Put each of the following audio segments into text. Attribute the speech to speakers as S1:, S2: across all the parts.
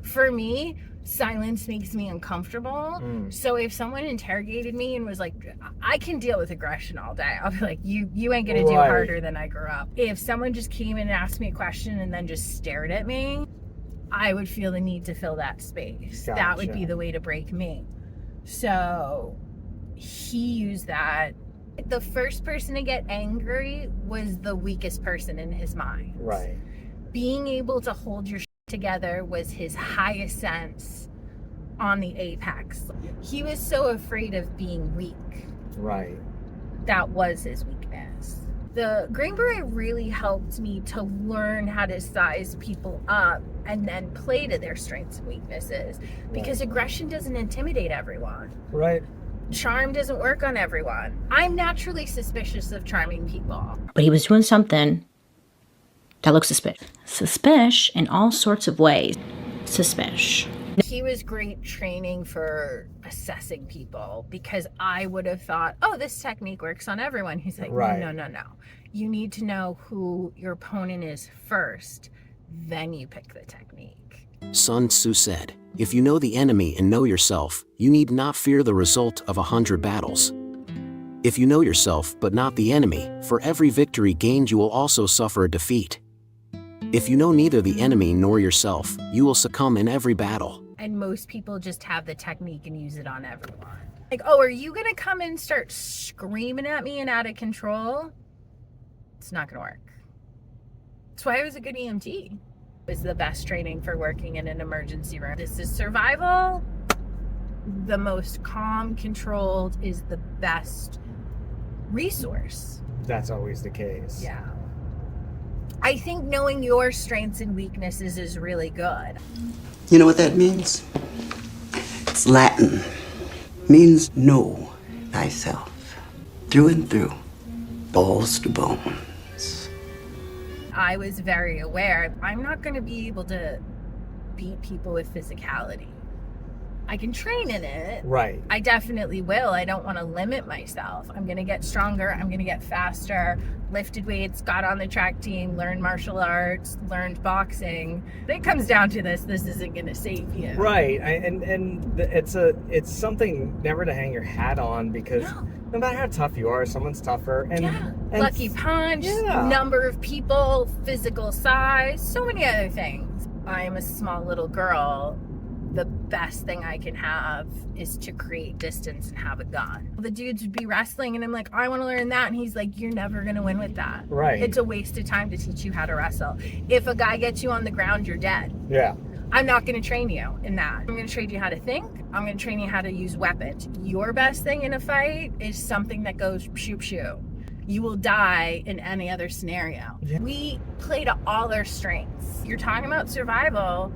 S1: For me, silence makes me uncomfortable. So if someone interrogated me and was like, I can deal with aggression all day, I'll be like, you ain't gonna do harder than I grew up. If someone just came in and asked me a question and then just stared at me, I would feel the need to fill that space.
S2: Gotcha.
S1: That would be the way to break me. So he used that. The first person to get angry was the weakest person in his mind.
S2: Right.
S1: Being able to hold your together was his highest sense on the apex. He was so afraid of being weak.
S2: Right.
S1: That was his weakness. The Green Beret really helped me to learn how to size people up and then play to their strengths and weaknesses, because aggression doesn't intimidate everyone.
S2: Right.
S1: Charm doesn't work on everyone. I'm naturally suspicious of charming people.
S3: But he was doing something that looked suspicious. Suspicious in all sorts of ways. Suspicious.
S1: He was great training for assessing people, because I would have thought, oh, this technique works on everyone. He's like, no. You need to know who your opponent is first, then you pick the technique.
S4: Sun Tzu said, "If you know the enemy and know yourself, you need not fear the result of 100 battles. If you know yourself but not the enemy, for every victory gained you will also suffer a defeat. If you know neither the enemy nor yourself, you will succumb in every battle."
S1: And most people just have the technique and use it on everyone. Like, oh, are you gonna come and start screaming at me and out of control? It's not gonna work. That's why I was a good EMT. It was the best training for working in an emergency room. This is survival. The most calm, controlled is the best resource.
S2: That's always the case.
S1: Yeah. I think knowing your strengths and weaknesses is really good.
S5: You know what that means? It's Latin. Means know thyself. Through and through. Balls to bones.
S1: I was very aware I'm not going to be able to beat people with physicality. I can train in it.
S2: Right.
S1: I definitely will. I don't want to limit myself. I'm going to get stronger. I'm going to get faster. Lifted weights, got on the track team, learned martial arts, learned boxing. It comes down to this isn't going to save you.
S2: Right. It's something never to hang your hat on, because no matter how tough you are, someone's tougher. And
S1: lucky punch, number of people, physical size, so many other things. I am a small little girl. The best thing I can have is to create distance and have a gun. The dudes would be wrestling and I'm like, I want to learn that. And he's like, you're never going to win with that.
S2: Right.
S1: It's a waste of time to teach you how to wrestle. If a guy gets you on the ground, you're dead.
S2: Yeah.
S1: I'm not going to train you in that. I'm going to train you how to think. I'm going to train you how to use weapons. Your best thing in a fight is something that goes shoop shoop. You will die in any other scenario. Yeah. We play to all our strengths. You're talking about survival.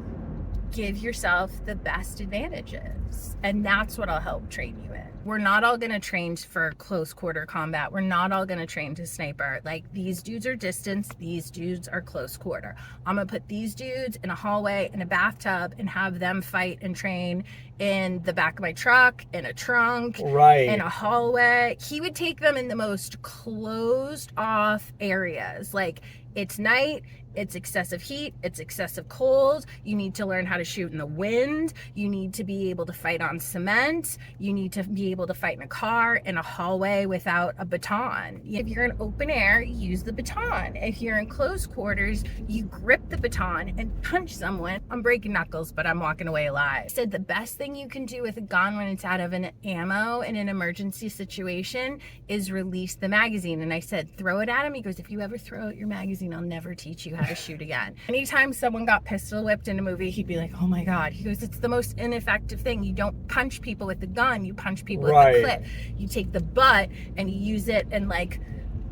S1: Give yourself the best advantages, and that's what I'll help train you in. We're not all going to train for close quarter combat. We're not all going to train to sniper. Like, these dudes are distance, these dudes are close quarter. I'm going to put these dudes in a hallway, in a bathtub, and have them fight and train in the back of my truck, in a trunk, in a hallway. He would take them in the most closed off areas. Like, it's night, it's excessive heat, it's excessive cold. You need to learn how to shoot in the wind. You need to be able to fight on cement. You need to be able to fight in a car, in a hallway without a baton. If you're in open air, use the baton. If you're in close quarters, you grip the baton and punch someone. I'm breaking knuckles, but I'm walking away alive. I said the best thing you can do with a gun when it's out of an ammo in an emergency situation is release the magazine. And I said, throw it at him. He goes, if you ever throw out your magazine, I'll never teach you how to shoot again. Anytime someone got pistol whipped in a movie, he'd be like, oh my God. He goes, it's the most ineffective thing. You don't punch people with the gun, you punch people with the clip. You take the butt and you use it in like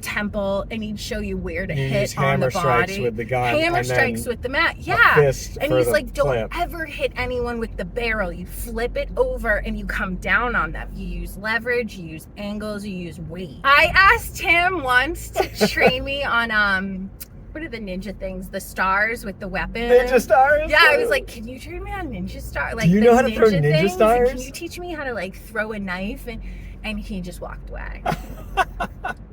S1: temple, and he'd show you where to hit on the body. Strikes with the gun. Hammer strikes with the mat. Yeah. And he's like, don't ever hit anyone with the barrel. You flip it over and you come down on them. You use leverage, you use angles, you use weight. I asked him once to train me on what are the ninja things? The stars with the weapon.
S2: Ninja stars?
S1: Yeah, I was like, can you train me on ninja star? Like,
S2: do you know how to throw ninja stars?
S1: Can you teach me how to like throw a knife? And he just walked away.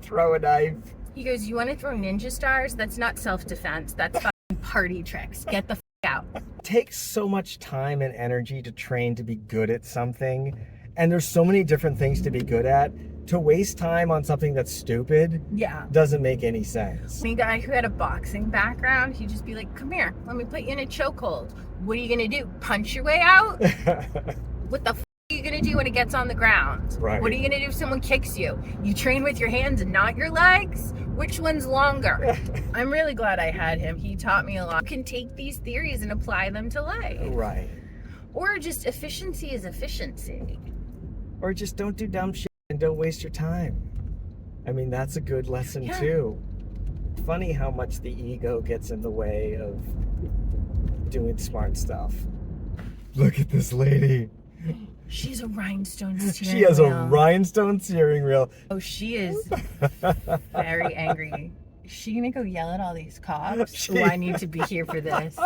S2: Throw a knife.
S1: He goes, you want to throw ninja stars? That's not self-defense. That's fucking party tricks. Get the out.
S2: It takes so much time and energy to train to be good at something. And there's so many different things to be good at. To waste time on something that's stupid doesn't make any sense.
S1: The guy who had a boxing background, he'd just be like, come here, let me put you in a chokehold. What are you going to do? Punch your way out? What the are you going to do when it gets on the ground?
S2: Right.
S1: What are you going to do if someone kicks you? You train with your hands and not your legs? Which one's longer? I'm really glad I had him. He taught me a lot. You can take these theories and apply them to life.
S2: Right.
S1: Or just efficiency is efficiency.
S2: Or just don't do dumb shit and don't waste your time. I mean, that's a good lesson too. Funny how much the ego gets in the way of doing smart stuff. Look at this lady.
S1: She's a rhinestone steering
S2: She has
S1: wheel.
S2: a rhinestone steering wheel.
S1: Oh, she is very angry. Is she gonna go yell at all these cops? Oh, I need to be here for this.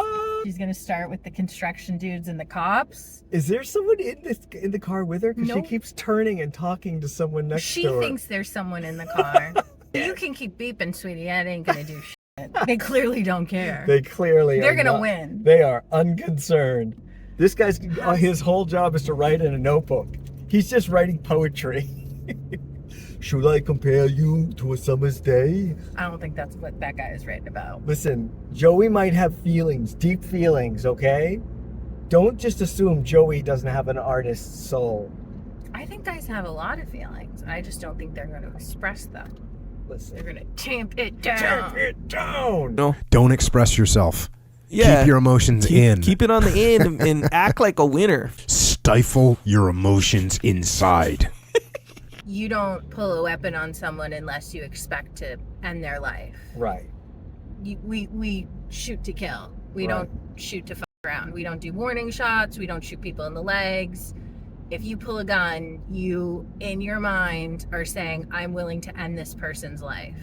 S1: She's gonna start with the construction dudes and the cops.
S2: Is there someone in the car with her? Because
S1: Nope.
S2: she keeps turning and talking to someone next
S1: She
S2: to her.
S1: thinks there's someone in the car. You can keep beeping, sweetie. That ain't gonna do shit. They clearly don't care.
S2: They clearly
S1: They're
S2: are
S1: gonna
S2: not-
S1: win.
S2: They are unconcerned. This guy's his whole job is to write in a notebook. He's just writing poetry. Should I compare you to a summer's day?
S1: I don't think that's what that guy is writing about.
S2: Listen, Joey might have feelings, deep feelings, okay? Don't just assume Joey doesn't have an artist's soul.
S1: I think guys have a lot of feelings. I just don't think they're going to express them.
S2: Listen.
S1: They're going to tamp it down.
S2: Tamp it down!
S6: No.
S7: Don't express yourself.
S6: Yeah.
S7: Keep your emotions in.
S6: Keep it on the in and act like a winner.
S7: Stifle your emotions inside.
S1: You don't pull a weapon on someone unless you expect to end their life.
S2: Right.
S1: We shoot to kill. We
S2: Right.
S1: don't shoot to fuck around. We don't do warning shots. We don't shoot people in the legs. If you pull a gun, you, in your mind, are saying, I'm willing to end this person's life.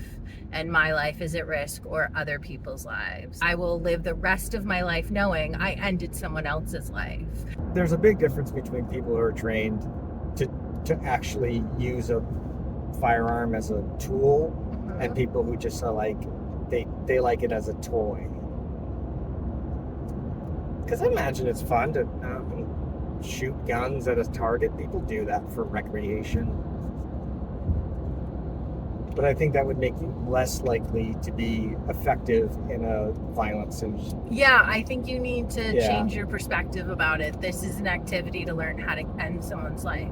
S1: And my life is at risk, or other people's lives. I will live the rest of my life knowing I ended someone else's life.
S2: There's a big difference between people who are trained to actually use a firearm as a tool and people who just are like, they like it as a toy. Because I imagine it's fun to shoot guns at a target. People do that for recreation. But I think that would make you less likely to be effective in a violent situation.
S1: Yeah, I think you need to
S2: Yeah.
S1: change your perspective about it. This is an activity to learn how to end someone's life.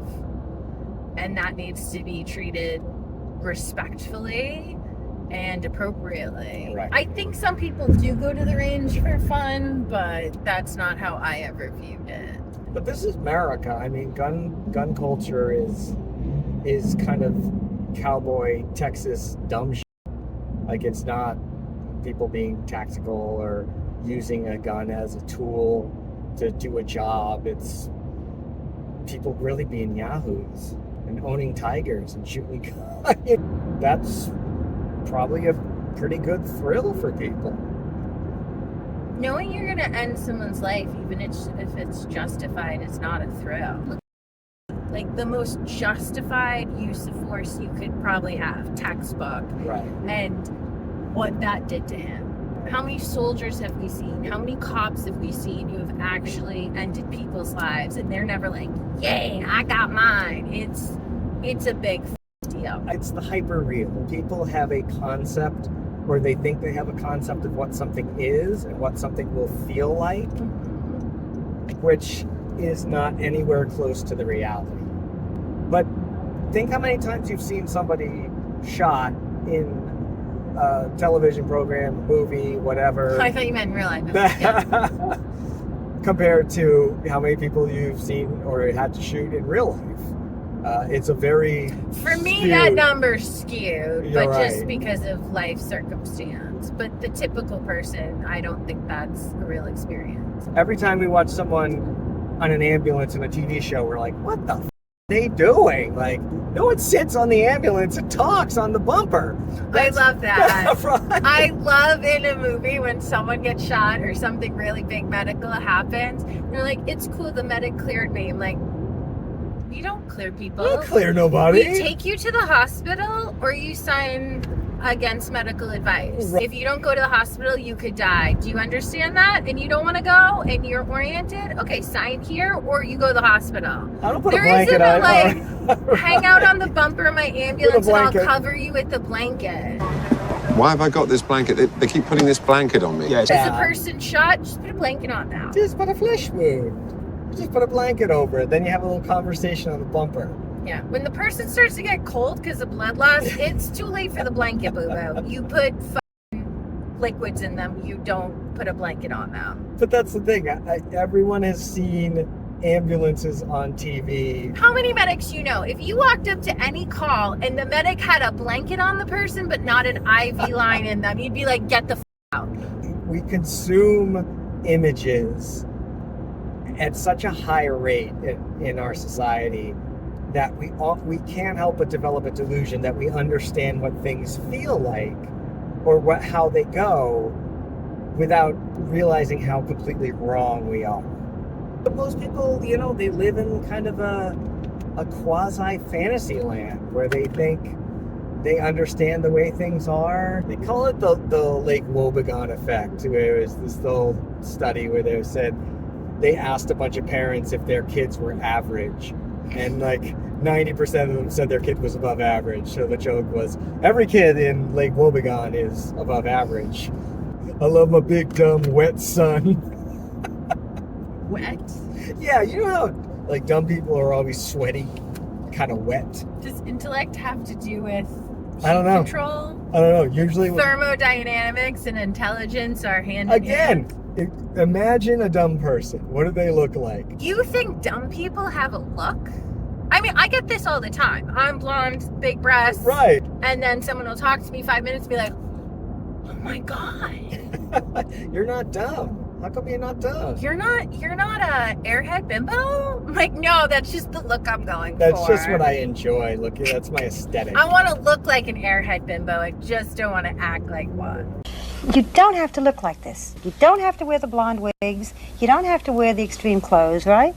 S1: And that needs to be treated respectfully and appropriately.
S2: Right.
S1: I think some people do go to the range for fun, but that's not how I ever viewed it.
S2: But this is America. I mean, gun culture is kind of cowboy Texas dumb shit. Like, it's not people being tactical or using a gun as a tool to do a job. It's people really being yahoos and owning tigers and shooting guns. That's probably a pretty good thrill for people.
S1: Knowing you're going to end someone's life, even if it's justified, is not a thrill. Like, the most justified use of force you could probably have, textbook,
S2: Right.
S1: and what that did to him. How many soldiers have we seen? How many cops have we seen who have actually ended people's lives, and they're never like, yay, I got mine. It's a big deal.
S2: It's the hyper real. People have a concept, or they think they have a concept of what something is and what something will feel like, which is not anywhere close to the reality. But think how many times you've seen somebody shot in a television program, movie, whatever.
S1: I thought you meant in real life. Yeah.
S2: Compared to how many people you've seen or had to shoot in real life. It's a very
S1: For me,
S2: skewed.
S1: that number's skewed,
S2: You're
S1: but just
S2: right.
S1: because of life circumstance. But the typical person, I don't think that's a real experience.
S2: Every time we watch someone on an ambulance in a TV show, we're like, what the f*** are they doing? Like, no one sits on the ambulance and talks on the bumper.
S1: I love that.
S2: Right.
S1: I love in a movie when someone gets shot or something really big medical happens. They're like, it's cool, the medic cleared me. I'm like, you don't clear people.
S2: Don't clear nobody.
S1: We take you to the hospital, or you sign against medical advice. If you don't go to the hospital, you could die. Do you understand that? And you don't want to go and you're oriented? Okay, sign here or you go to the hospital.
S2: I don't put
S1: There
S2: a blanket
S1: isn't a,
S2: on.
S1: like, hang out on the bumper of my ambulance and I'll
S2: blanket.
S1: cover you with the blanket.
S8: Why have I got this blanket? They keep putting this blanket on me.
S6: Yeah.
S1: Is a person shot? Just put a blanket on now.
S2: Just put a flesh wound. Just put a blanket over it. Then you have a little conversation on the bumper.
S1: Yeah. When the person starts to get cold because of blood loss, it's too late for the blanket, boo-boo. You put liquids in them. You don't put a blanket on them.
S2: But that's the thing. Everyone has seen ambulances on TV.
S1: How many medics you know? If you walked up to any call and the medic had a blanket on the person but not an IV line in them, you'd be like, get the out.
S2: We consume images at such a high rate in our society that we can't help but develop a delusion that we understand what things feel like or how they go without realizing how completely wrong we are. But most people, they live in kind of a quasi-fantasy land where they think they understand the way things are. They call it the Lake Wobegon effect, where it's this old study where they said they asked a bunch of parents if their kids were average, and like 90% of them said their kid was above average. So the joke was, every kid in Lake Wobegon is above average. I love my big, dumb, wet son.
S1: Wet?
S2: Yeah, you know how like dumb people are always sweaty, kind of wet.
S1: Does intellect have to do with
S2: I don't know.
S1: control?
S2: I don't know. Usually,
S1: Thermodynamics and intelligence are hand in hand.
S2: Imagine a dumb person. What do they look like?
S1: You think dumb people have a look? I mean, I get this all the time. I'm blonde, big breasts.
S2: Right.
S1: And then someone will talk to me 5 minutes and be like, oh my God.
S2: You're not dumb. How come you're not dumb?
S1: You're not a airhead bimbo? I'm like, no, that's just the look I'm going for.
S2: That's just what I enjoy. Look, that's my aesthetic.
S1: I want to look like an airhead bimbo. I just don't want to act like one.
S9: You don't have to look like this. You don't have to wear the blonde wigs. You don't have to wear the extreme clothes, right?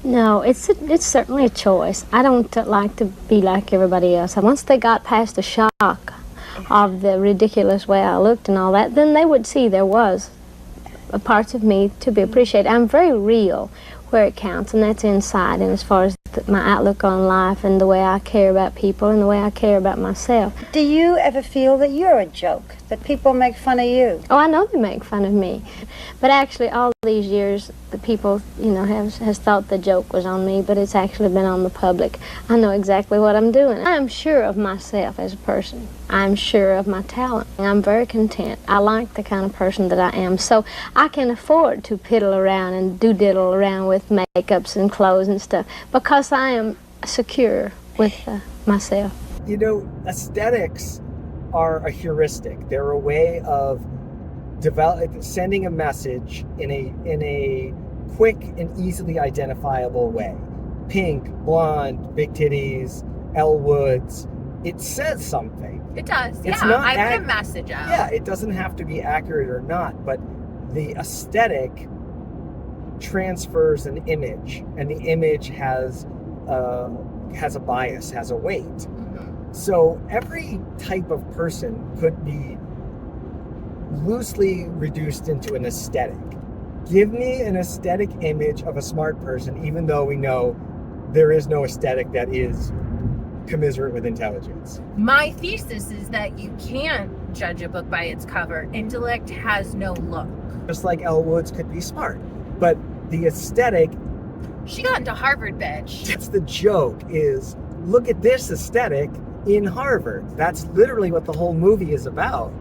S10: No, it's certainly a choice. I don't like to be like everybody else. Once they got past the shock of the ridiculous way I looked and all that, then they would see there was a part of me to be appreciated. I'm very real where it counts, and that's inside, and as far as my outlook on life and the way I care about people and the way I care about myself.
S9: Do you ever feel that you're a joke, that people make fun of you?
S10: Oh, I know they make fun of me, but actually all these years the people, has thought the joke was on me, but it's actually been on the public. I know exactly what I'm doing. I'm sure of myself as a person. I'm sure of my talent. I'm very content. I like the kind of person that I am, so I can afford to piddle around and diddle around with makeups and clothes and stuff because I am secure with myself.
S2: Aesthetics are a heuristic. They're a way of sending a message in a quick and easily identifiable way. Pink, blonde, big titties, Elle Woods. It says something.
S1: It does.
S2: It's
S1: yeah,
S2: not
S1: I get a message out.
S2: Yeah, it doesn't have to be accurate or not, but the aesthetic transfers an image, and the image has a bias, has a weight.
S1: Mm-hmm.
S2: So every type of person could be loosely reduced into an aesthetic. Give me an aesthetic image of a smart person, even though we know there is no aesthetic that is commiserate with intelligence.
S1: My thesis is that you can't judge a book by its cover. Intellect has no look.
S2: Just like Elle Woods could be smart, but the aesthetic...
S1: She got into Harvard, bitch.
S2: That's the joke, is look at this aesthetic in Harvard. That's literally what the whole movie is about,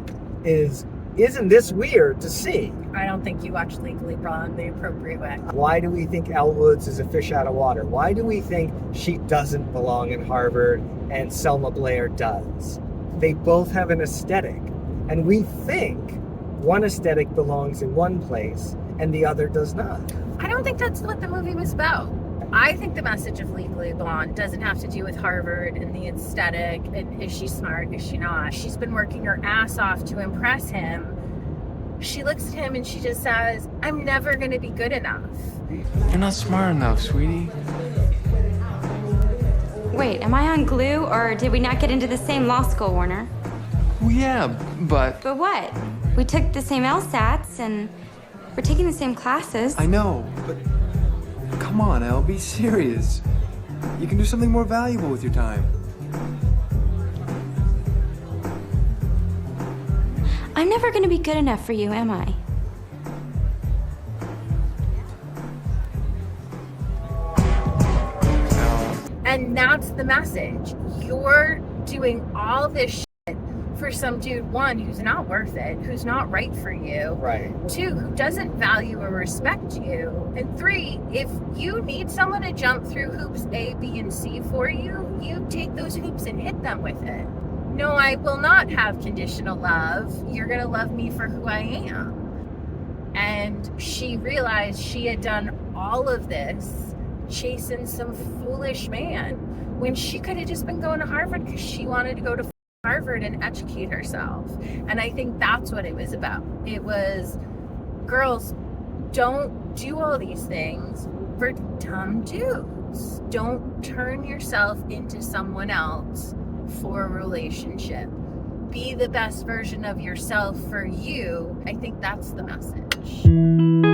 S2: isn't this weird to see?
S1: I don't think you watched Legally Blonde the appropriate way.
S2: Why do we think Elle Woods is a fish out of water? Why do we think she doesn't belong in Harvard and Selma Blair does? They both have an aesthetic, and we think one aesthetic belongs in one place and the other does not.
S1: I don't think that's what the movie was about. I think the message of Legally Blonde doesn't have to do with Harvard and the aesthetic and is she smart, is she not. She's been working her ass off to impress him. She looks at him and she just says, I'm never going to be good enough.
S11: You're not smart enough, sweetie.
S12: Wait, am I on glue or did we not get into the same law school, Warner?
S11: Well, yeah, but...
S12: But what? We took the same LSATs and we're taking the same classes.
S11: I know, but... Come on, Elle, be serious. You can do something more valuable with your time.
S12: I'm never gonna be good enough for you, am I?
S1: And that's the message. You're doing all this shit for some dude, one, who's not worth it, who's not right for you.
S2: Right.
S1: Two, who doesn't value or respect you. And three, if you need someone to jump through hoops A, B, and C for you, you take those hoops and hit them with it. No, I will not have conditional love. You're going to love me for who I am. And she realized she had done all of this chasing some foolish man when she could have just been going to Harvard because she wanted to go to Harvard and educate herself. And I think that's what it was about. It was, girls, don't do all these things for dumb dudes. Don't turn yourself into someone else for a relationship. Be the best version of yourself for you. I think that's the message.